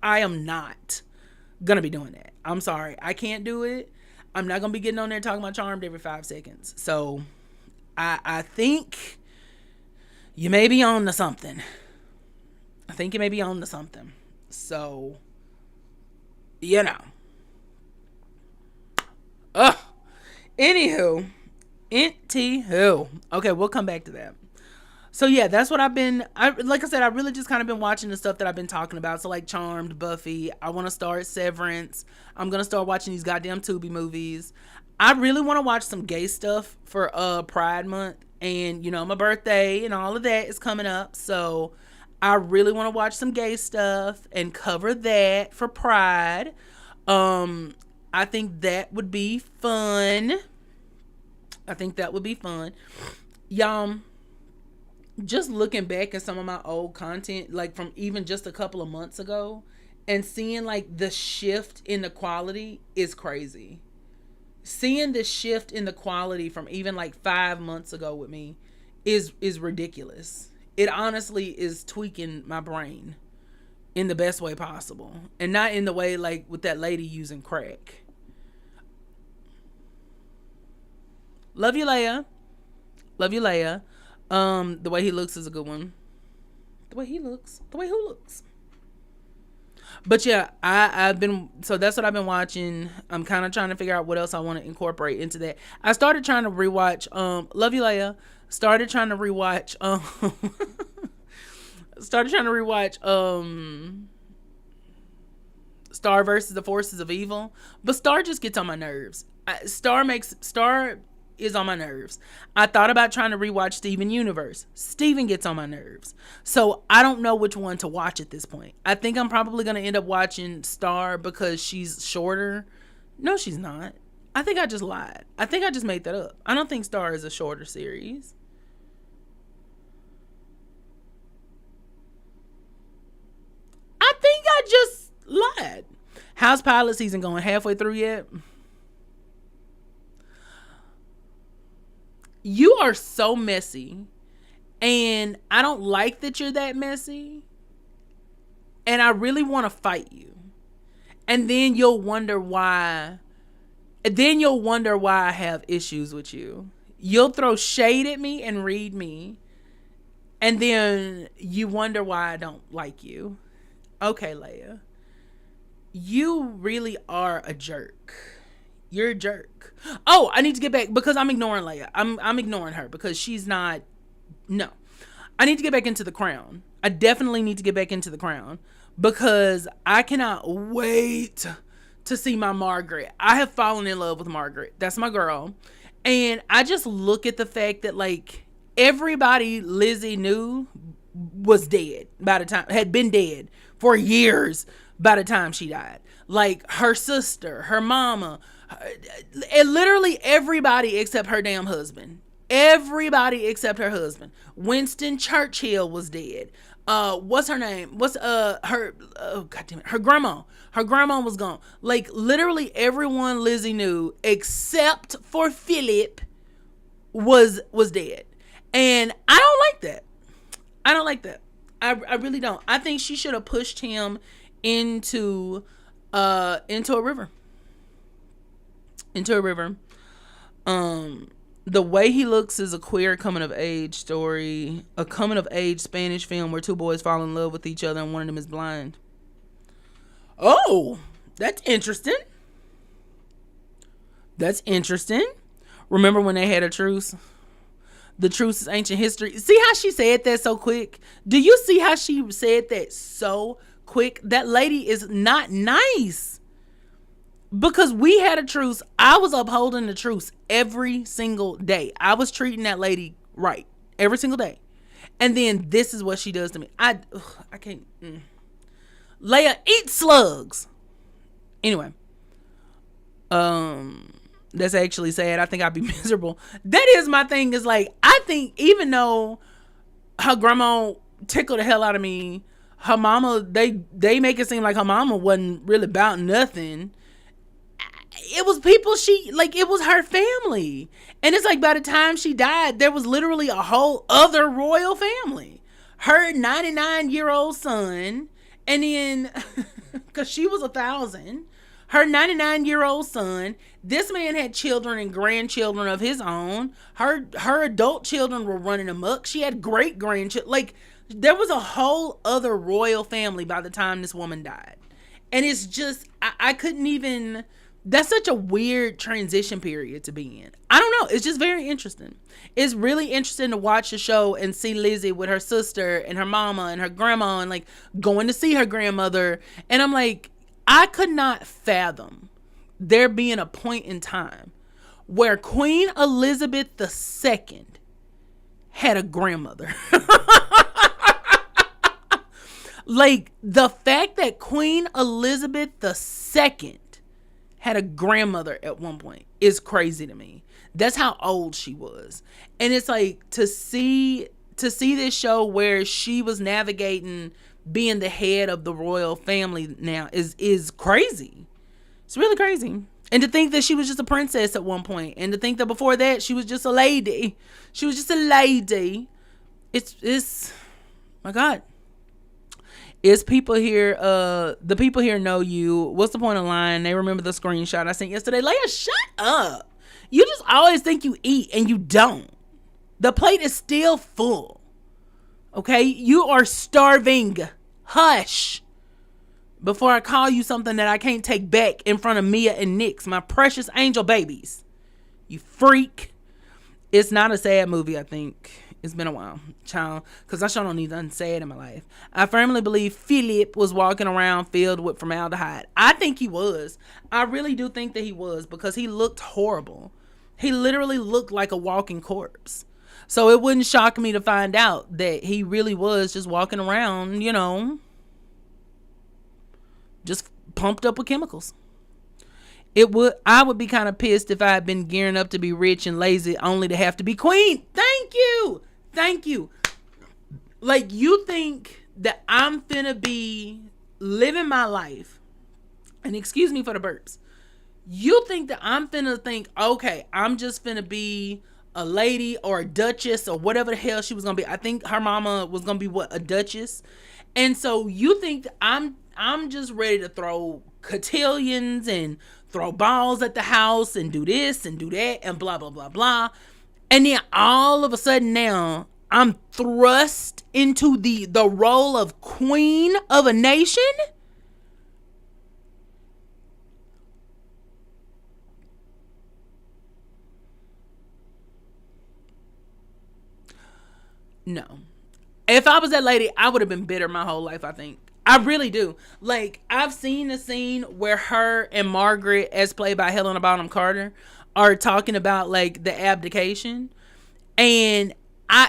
I am not gonna be doing that. I'm sorry. I can't do it. I'm not gonna be getting on there talking about Charmed every 5 seconds. So I think you may be on to something. So, Anywho, Anywho. Okay, we'll come back to that. So yeah, that's what like I said, I really just kind of been watching the stuff that I've been talking about. So like Charmed, Buffy. I want to start Severance. I'm gonna start watching these goddamn Tubi movies. I really want to watch some gay stuff for Pride Month, and my birthday and all of that is coming up. So I really want to watch some gay stuff and cover that for Pride. I think that would be fun. Y'all, just looking back at some of my old content, like from even just a couple of months ago, and seeing like the shift in the quality is crazy. Seeing the shift in the quality from even like 5 months ago with me is ridiculous. It honestly is tweaking my brain in the best way possible, and not in the way like with that lady using crack. Love you, Leia. The way he looks is a good one. The way who looks. But yeah, so that's what I've been watching. I'm kind of trying to figure out what else I want to incorporate into that. I started trying to rewatch Love You, Leia. Started trying to rewatch Star versus the Forces of Evil, but Star just gets on my nerves. Star is on my nerves. I thought about trying to rewatch Steven Universe. Steven gets on my nerves. So I don't know which one to watch at this point. I think I'm probably going to end up watching Star because she's shorter. No, she's not. I think I just lied. I think I just made that up. I don't think Star is a shorter series. I think I just lied. How's pilot season going? Halfway through yet? You are so messy, and I don't like that you're that messy, and I really want to fight you. And then you'll wonder why I have issues with you. You'll throw shade at me and read me, and then you wonder why I don't like you. Okay, Leia. You really are a jerk. You're a jerk. Oh, I need to get back because I'm ignoring Leia. I'm ignoring her because she's not. No, I need to get back into The Crown. I definitely need to get back into The Crown because I cannot wait to see my Margaret. I have fallen in love with Margaret. That's my girl, and I just look at the fact that like everybody Lizzie knew was dead by the time had been dead for years by the time she died. Like her sister, her mama. And literally everybody except her damn husband. Everybody except her husband. Winston Churchill was dead. What's her name? God damn it. Her grandma. Her grandma was gone. Like literally everyone Lizzie knew except for Philip was dead. And I don't like that. I really don't. I think she should have pushed him into a river. The Way He Looks is a queer coming of age story, a coming of age Spanish film where two boys fall in love with each other and one of them is blind. Oh, that's interesting. Remember when they had a truce? The truce is ancient history. See how she said that so quick? Do you see how she said that so quick? That lady is not nice. Because we had a truce. I was upholding the truce every single day. I was treating that lady right every single day. And then this is what she does to me. I can't. Leia, eat slugs. Anyway. That's actually sad. I think I'd be miserable. That is my thing is like, I think even though her grandma tickled the hell out of me, her mama, they make it seem like her mama wasn't really about nothing. It was people it was her family. And it's like by the time she died, there was literally a whole other royal family. Her 99-year-old son, and then, because she was 1,000, her 99-year-old son, this man had children and grandchildren of his own. Her adult children were running amok. She had great-grandchildren. Like, there was a whole other royal family by the time this woman died. And it's just, I couldn't even That's such a weird transition period to be in. I don't know. It's just very interesting. It's really interesting to watch the show and see Lizzie with her sister and her mama and her grandma and like going to see her grandmother. And I'm like, I could not fathom there being a point in time where Queen Elizabeth II had a grandmother. Like, the fact that Queen Elizabeth II had a grandmother at one point is crazy to me. That's how old she was. And it's like to see this show where she was navigating being the head of the royal family now is crazy. It's really crazy. And to think that she was just a princess at one point, and to think that before that she was just a lady. She was just a lady. It's my God. Is people here, the people here know you. What's the point of lying? They remember the screenshot I sent yesterday. Leia, shut up. You just always think you eat and you don't. The plate is still full. Okay? You are starving. Hush. Before I call you something that I can't take back in front of Mia and Nyx, my precious angel babies. You freak. It's not a sad movie, I think. It's been a while, child, because I sure don't need nothing sad in my life. I firmly believe Philip was walking around filled with formaldehyde. I think he was. I really do think that he was, because he looked horrible. He literally looked like a walking corpse. So it wouldn't shock me to find out that he really was just walking around, you know, just pumped up with chemicals. I would be kind of pissed if I had been gearing up to be rich and lazy only to have to be queen. Thank you. Like, you think that I'm finna be living my life, and excuse me for the burps, you think that I'm finna think, okay, I'm just finna be a lady or a duchess or whatever the hell she was gonna be. I think her mama was gonna be a duchess. And so you think that I'm just ready to throw cotillions and throw balls at the house and do this and do that and blah, blah, blah, blah. And then all of a sudden now I'm thrust into the role of queen of a nation? No. If I was that lady, I would have been bitter my whole life, I think. I really do. Like, I've seen a scene where her and Margaret, as played by Helena Bonham Carter, are talking about, like, the abdication. And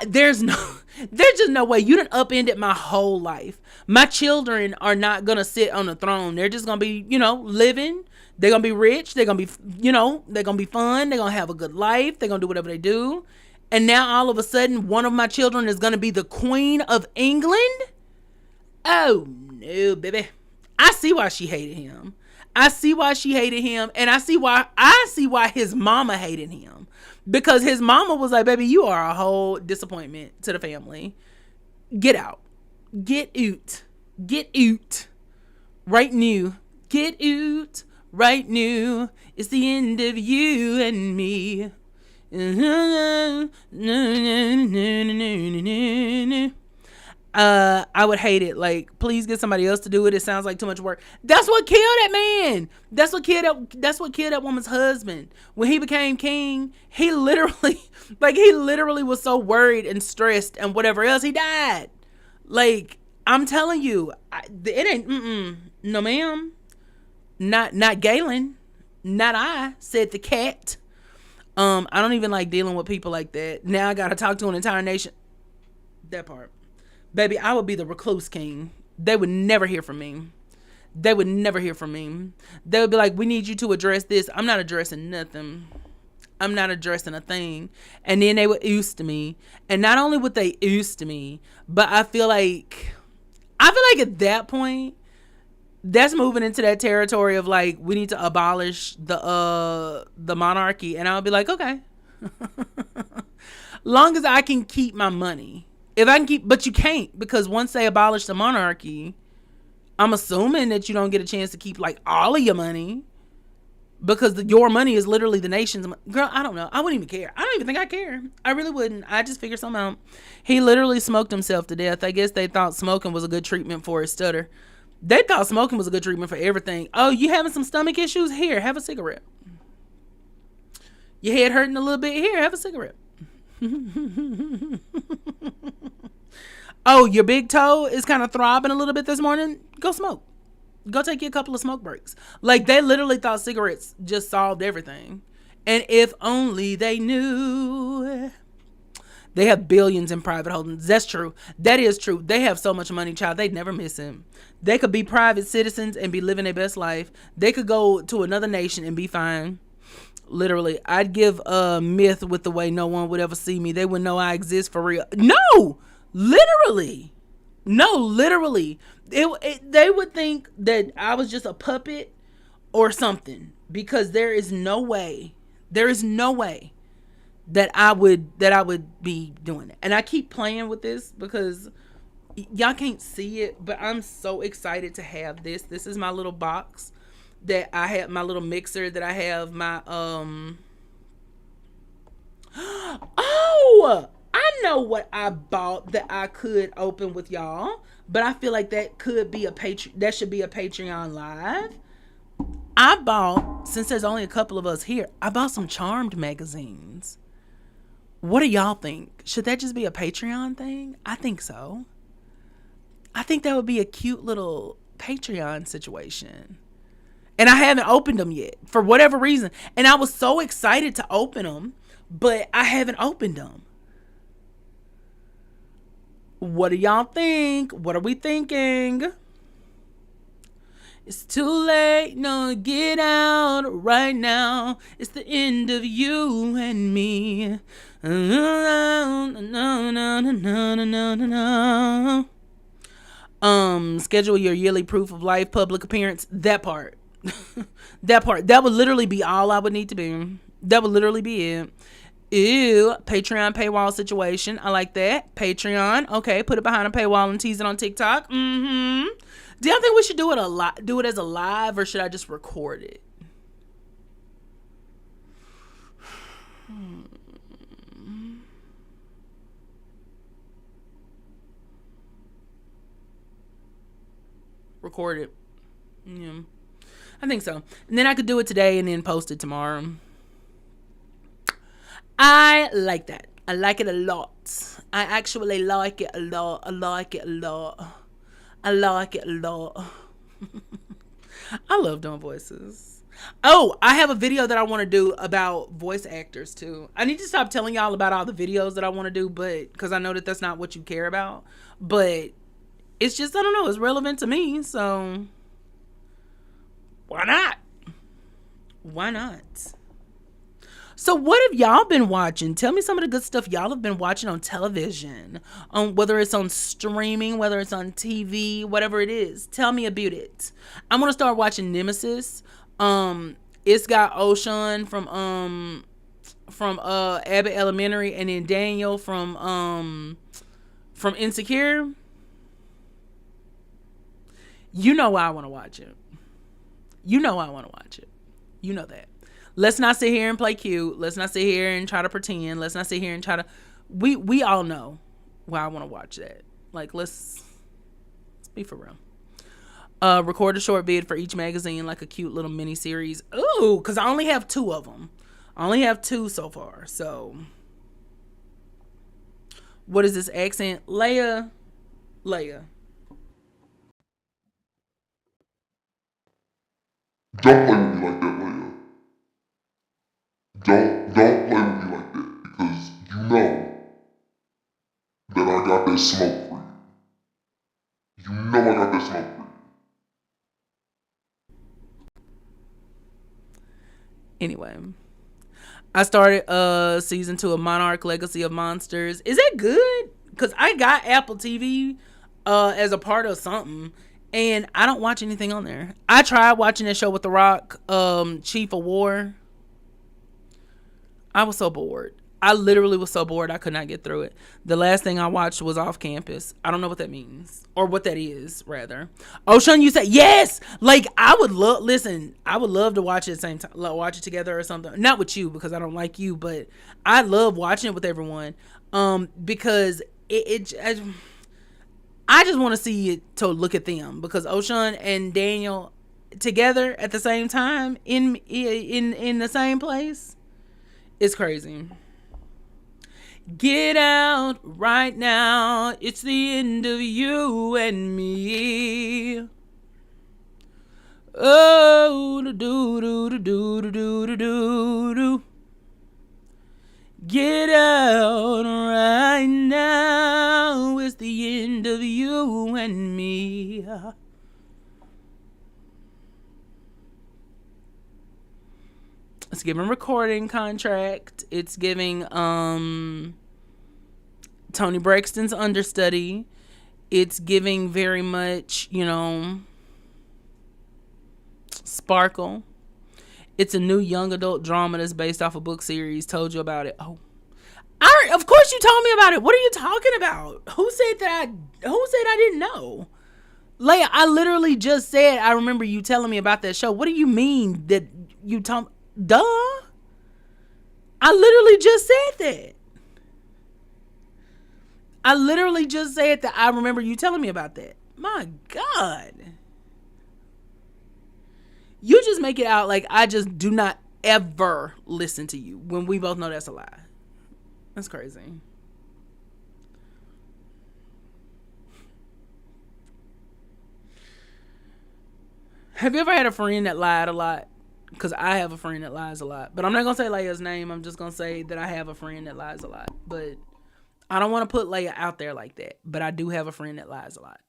there's just no way. You done upended my whole life. My children are not going to sit on the throne. They're just going to be, living. They're going to be rich. They're going to be, they're going to be fun. They're going to have a good life. They're going to do whatever they do. And now all of a sudden, one of my children is going to be the Queen of England? Oh, no, baby. I see why she hated him. And I see why his mama hated him. Because his mama was like, baby, you are a whole disappointment to the family. Get out. Get out. Get out. Right now. Get out. Right now. It's the end of you and me. I would hate it. Like, please get somebody else to do it. It sounds like too much work. That's what killed that man. That's what killed that woman's husband. When he became king, he literally was so worried and stressed and whatever else, he died. Like, I'm telling you, it ain't, no ma'am. Not Galen. Not I, said the cat. I don't even like dealing with people like that. Now I gotta talk to an entire nation. That part. Baby, I would be the recluse king. They would never hear from me. They would be like, we need you to address this. I'm not addressing nothing. I'm not addressing a thing. And then they would oust me. And not only would they oust me, but I feel like at that point, that's moving into that territory of like, we need to abolish the monarchy. And I'll be like, okay. Long as I can keep my money. If I can keep, but you can't, because once they abolish the monarchy, I'm assuming that you don't get a chance to keep like all of your money, because your money is literally the nation's money. Girl, I don't know. I wouldn't even care. I don't even think I care. I really wouldn't. I just figure something out. He literally smoked himself to death. I guess they thought smoking was a good treatment for his stutter. They thought smoking was a good treatment for everything. Oh, you having some stomach issues? Here, have a cigarette. Your head hurting a little bit? Here, have a cigarette. Oh, your big toe is kind of throbbing a little bit this morning? Go smoke. Go take you a couple of smoke breaks. Like, they literally thought cigarettes just solved everything. And if only they knew. They have billions in private holdings. That's true. That is true. They have so much money, child. They'd never miss him. They could be private citizens and be living their best life. They could go to another nation and be fine. Literally, I'd give a myth with the way no one would ever see me. They would know I exist for real. No, literally. No, literally. They would think that I was just a puppet or something, because there is no way that I would be doing it. And I keep playing with this because y'all can't see it, but I'm so excited to have this. This is my little box that I have, my little mixer that I have, my oh, I know what I bought that I could open with y'all, but I feel like that could be that should be a Patreon live. I bought, since there's only a couple of us here, I bought some Charmed magazines. What do y'all think? Should that just be a Patreon thing? I think so. I think that would be a cute little Patreon situation. And I haven't opened them yet for whatever reason. And I was so excited to open them, but I haven't opened them. What do y'all think? What are we thinking? It's too late, no, get out right now. It's the end of you and me. Schedule your yearly proof of life public appearance. That part. That would literally be all I would need to be. That would literally be it. Ew, Patreon paywall situation. I like that. Patreon. Okay, put it behind a paywall and tease it on TikTok. Do y'all think we should do it as a live, or should I just record it? Record it. Yeah. I think so. And then I could do it today and then post it tomorrow. I like that. I like it a lot. I actually like it a lot. I like it a lot. I like it a lot. I love doing voices. Oh, I have a video that I want to do about voice actors too. I need to stop telling y'all about all the videos that I want to do, but because I know that that's not what you care about. But it's just, I don't know, it's relevant to me, so why not? Why not? So what have y'all been watching? Tell me some of the good stuff y'all have been watching on television. Whether it's on streaming, whether it's on TV, whatever it is. Tell me about it. I'm gonna start watching Nemesis. It's got Ocean from Abbott Elementary, and then Daniel from Insecure. You know why I want to watch it. You know why I want to watch it. You know that. Let's not sit here and play cute. Let's not sit here and try to pretend. Let's not sit here and try to. We all know why I want to watch that. Like, let's be for real. Record a short vid for each magazine, like a cute little mini series. Ooh, because I only have 2 of them. I only have 2 so far. So, what is this accent? Leia. Don't play with me like that, Leia. Don't play with me like that, because you know that I got that smoke for you. You know I got that smoke for you. Anyway, I started season 2 of Monarch Legacy of Monsters. Is it good? Because I got Apple TV as a part of something, and I don't watch anything on there. I tried watching that show with The Rock, Chief of War. I was so bored. I literally was so bored I could not get through it. The last thing I watched was Off Campus. I don't know what that means, or what that is, rather. Ocean, you said yes. Like, I would love to watch it at the same time, watch it together or something. Not with you, because I don't like you, but I love watching it with everyone. Because I I just want to see it to look at them, because O'Shawn and Daniel together at the same time in the same place, it's crazy. Get out right now. It's the end of you and me. Oh, do do do do do do do do. Get out right now. It's the end of you and me. It's giving recording contract. It's giving Tony Braxton's understudy. It's giving very much, sparkle. It's a new young adult drama that's based off a book series. Told you about it. Oh, of course you told me about it. What are you talking about? Who said I didn't know? Leia, I literally just said I remember you telling me about that show. What do you mean that you told? Duh. I literally just said that. I literally just said that I remember you telling me about that. My God. You just make it out like I just do not ever listen to you, when we both know that's a lie. That's crazy. Have you ever had a friend that lied a lot? Because I have a friend that lies a lot. But I'm not going to say Leia's name. I'm just going to say that I have a friend that lies a lot. But I don't want to put Leia out there like that. But I do have a friend that lies a lot.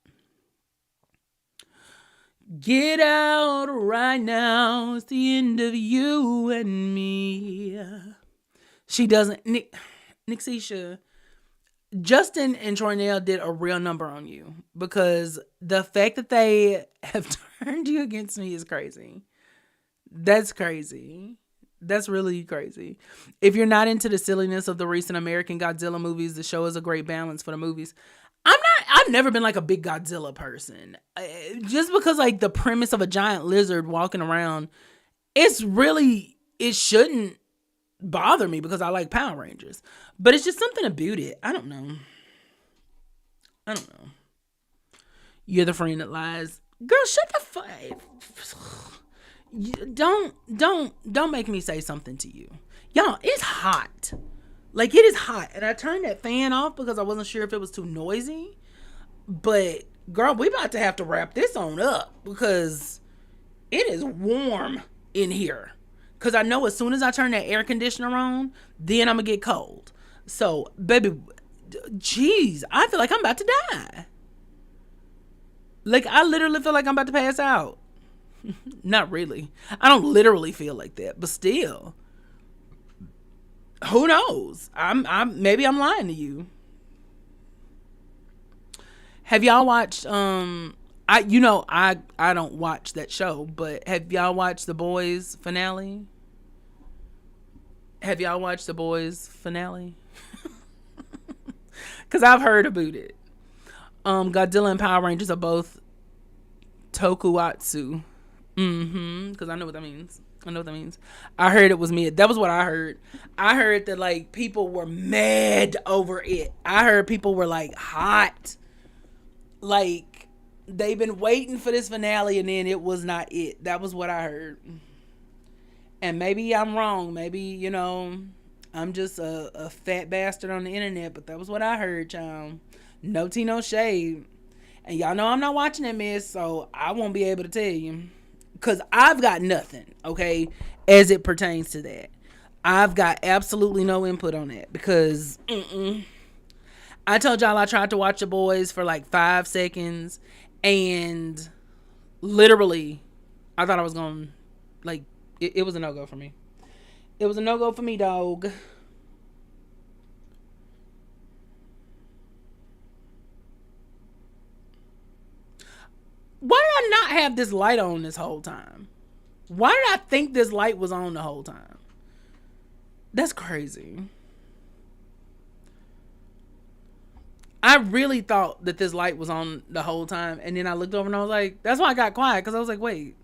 Get out right now. It's the end of you and me. She doesn't. Nixisha, Justin and Troynell did a real number on you, because the fact that they have turned you against me is crazy. That's crazy. That's really crazy. If you're not into the silliness of the recent American Godzilla movies, the show is a great balance for the movies. I've never been like a big Godzilla person. Just because like the premise of a giant lizard walking around, it shouldn't bother me, because I like Power Rangers. But it's just something about it. I don't know. You're the friend that lies. Girl, shut the fuck. Don't make me say something to you. Y'all, it's hot. Like, it is hot. And I turned that fan off because I wasn't sure if it was too noisy. But, girl, we about to have to wrap this on up, because it is warm in here. Because I know as soon as I turn that air conditioner on, then I'm going to get cold. So, baby, jeez, I feel like I'm about to die. Like, I literally feel like I'm about to pass out. Not really. I don't literally feel like that, but still. Who knows? Maybe I'm lying to you. Have y'all watched I don't watch that show, but have y'all watched The Boys finale? Have y'all watched The Boys finale? Cuz I've heard about it. Godzilla and Power Rangers are both tokusatsu. Cuz I know what that means. I heard it was mid. That was what I heard. I heard that like people were mad over it. I heard people were like hot. Like they've been waiting for this finale and then it was not it. That was what I heard. And maybe I'm wrong. Maybe, I'm just a fat bastard on the internet, but that was what I heard, y'all. No tea, no shade. And y'all know I'm not watching that mess, so I won't be able to tell you. Because I've got nothing, okay, as it pertains to that. I've got absolutely no input on that. Because I told y'all I tried to watch The Boys for like 5 seconds. And literally, I thought I was going to, like, it was a no-go for me. It was a no-go for me, dog. Why did I not have this light on this whole time? Why did I think this light was on the whole time? That's crazy. I really thought that this light was on the whole time. And then I looked over and I was like, that's why I got quiet. Because I was like, wait,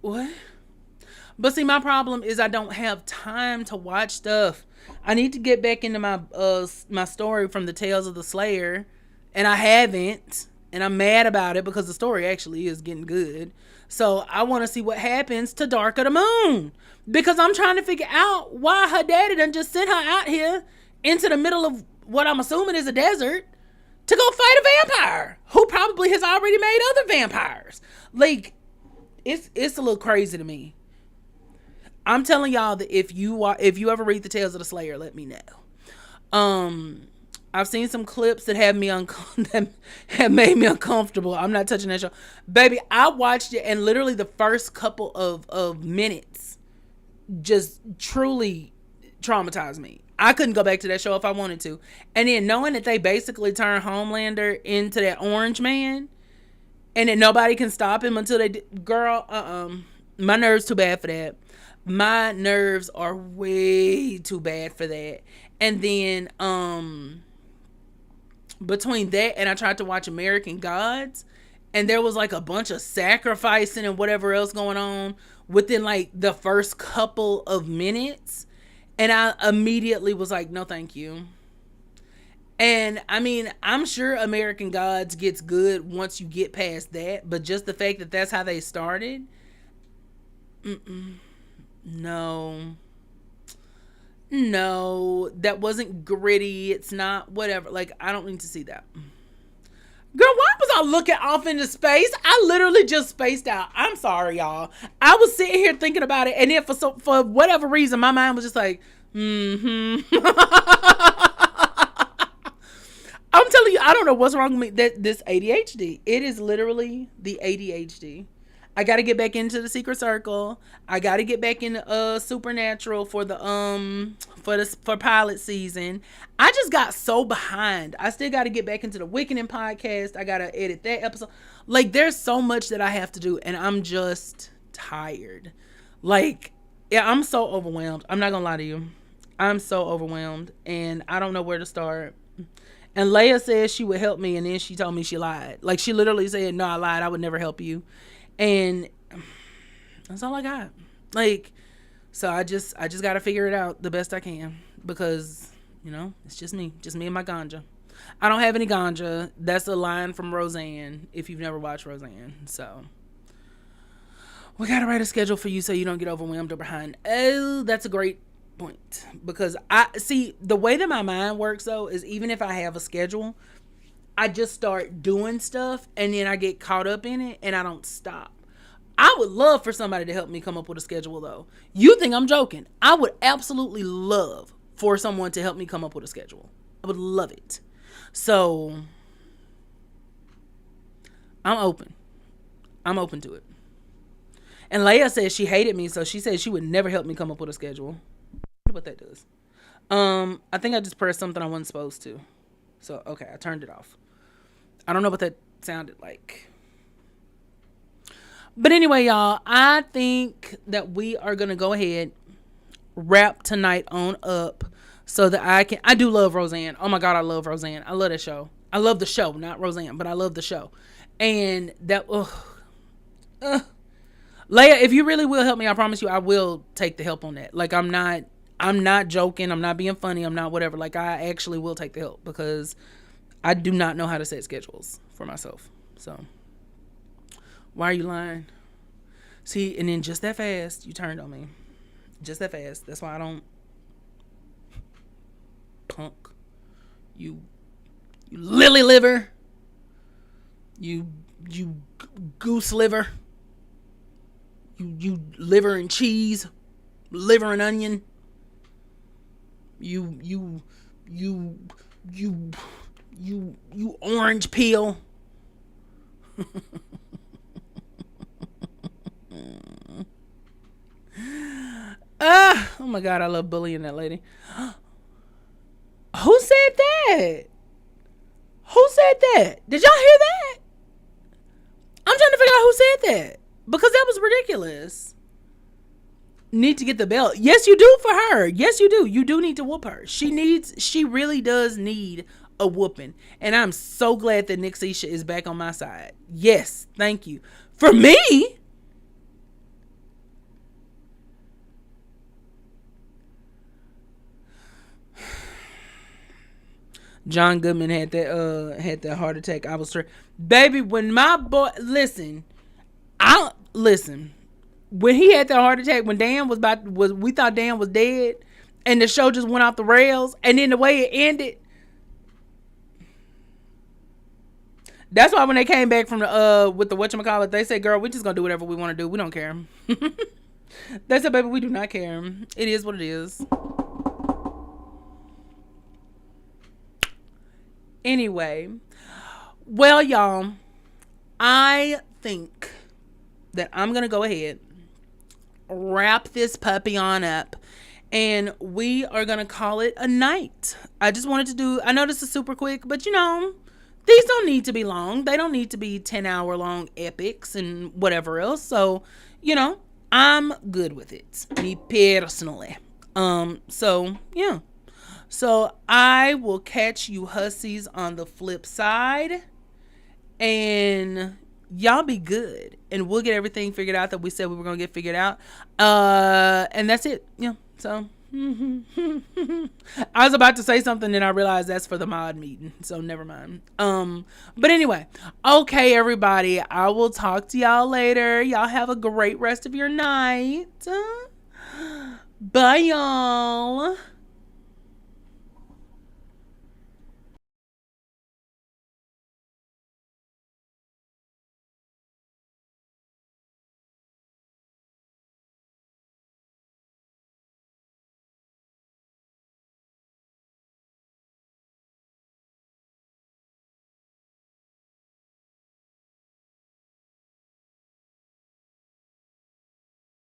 what? But see, my problem is I don't have time to watch stuff. I need to get back into my my story from the Tales of the Slayer. and I haven't, and I'm mad about it because the story actually is getting good. So I want to see what happens to Dark of the Moon, because I'm trying to figure out why her daddy done just sent her out here into the middle of what I'm assuming is a desert to go fight a vampire who probably has already made other vampires. Like, it's a little crazy to me. I'm telling y'all that if you ever read the Tales of the Slayer, let me know. I've seen some clips that that have made me uncomfortable. I'm not touching that show, baby. I watched it, and literally the first couple of minutes just truly traumatized me. I couldn't go back to that show if I wanted to. And then knowing that they basically turned Homelander into that orange man, and that nobody can stop him until they girl, my nerves too bad for that. My nerves are way too bad for that. And then between that and I tried to watch American Gods, and there was like a bunch of sacrificing and whatever else going on within like the first couple of minutes, and I immediately was like, no thank you. And I mean, I'm sure American Gods gets good once you get past that, but just the fact that that's how they started, no, that wasn't gritty. It's not whatever. Like, I don't need to see that. Girl, why was I looking off into space? I literally just spaced out. I'm sorry, y'all. I was sitting here thinking about it, and then for whatever reason, my mind was just like, I'm telling you, I don't know what's wrong with me. This ADHD. It is literally the ADHD. I got to get back into the Secret Circle. I got to get back in Supernatural for pilot season. I just got so behind. I still got to get back into the Wickeding podcast. I got to edit that episode. Like, there's so much that I have to do, and I'm just tired. Like, yeah, I'm so overwhelmed. I'm not gonna lie to you. I'm so overwhelmed, and I don't know where to start. And Leia said she would help me, and then she told me she lied. Like, she literally said, no, I lied. I would never help you. And that's all I got. Like, so I just got to figure it out the best I can, because, you know, it's just me and my ganja. I don't have any ganja. That's a line from Roseanne, if you've never watched Roseanne. So we got to write a schedule for you so you don't get overwhelmed or behind. Oh, that's a great point, because I see the way that my mind works though is, even if I have a schedule, I just start doing stuff and then I get caught up in it and I don't stop. I would love for somebody to help me come up with a schedule though. You think I'm joking? I would absolutely love for someone to help me come up with a schedule. I would love it. So I'm open to it. And Leia says she hated me, so she said she would never help me come up with a schedule. I wonder what that does. I think I just pressed something I wasn't supposed to. So, okay, I turned it off. I don't know what that sounded like. But anyway, y'all, I think that we are going to go ahead, wrap tonight on up so that I do love Roseanne. Oh my God, I love Roseanne. I love that show. I love the show, not Roseanne, but I love the show. And that, Leia, if you really will help me, I promise you I will take the help on that. Like, I'm not joking. I'm not being funny. I'm not whatever. Like, I actually will take the help, because I do not know how to set schedules for myself. So, why are you lying? See, and then just that fast, you turned on me. Just that fast. That's why I don't. Punk. You lily liver. You goose liver. You liver and cheese. Liver and onion. You orange peel. Oh my God, I love bullying that lady. Who said that? Did y'all hear that? I'm trying to figure out who said that, because that was ridiculous. Need to get the belt. Yes, you do, for her. Yes, you do. You do need to whoop her. She really does need a whooping. And I'm so glad that Nick Sisha is back on my side. Yes, thank you. For me? John Goodman had that heart attack. I was sure, baby. When my boy, listen, when he had that heart attack, when Dan we thought Dan was dead, and the show just went off the rails, and then the way it ended. That's why when they came back from the with the whatchamacallit, they said, girl, we just gonna do whatever we want to do. We don't care. They said, baby, we do not care. It is what it is. Anyway, well, y'all, I think that I'm gonna go ahead, wrap this puppy on up, and we are gonna call it a night. I just wanted to do, I know this is super quick, but you know, these don't need to be long. They don't need to be 10-hour long epics and whatever else. So, you know, I'm good with it, me personally. So yeah. So I will catch you hussies on the flip side, and y'all be good, and we'll get everything figured out that we said we were gonna get figured out. And that's it. Yeah. So I was about to say something, and I realized that's for the mod meeting, so never mind. But anyway, okay, everybody, I will talk to y'all later. Y'all have a great rest of your night. Bye, y'all.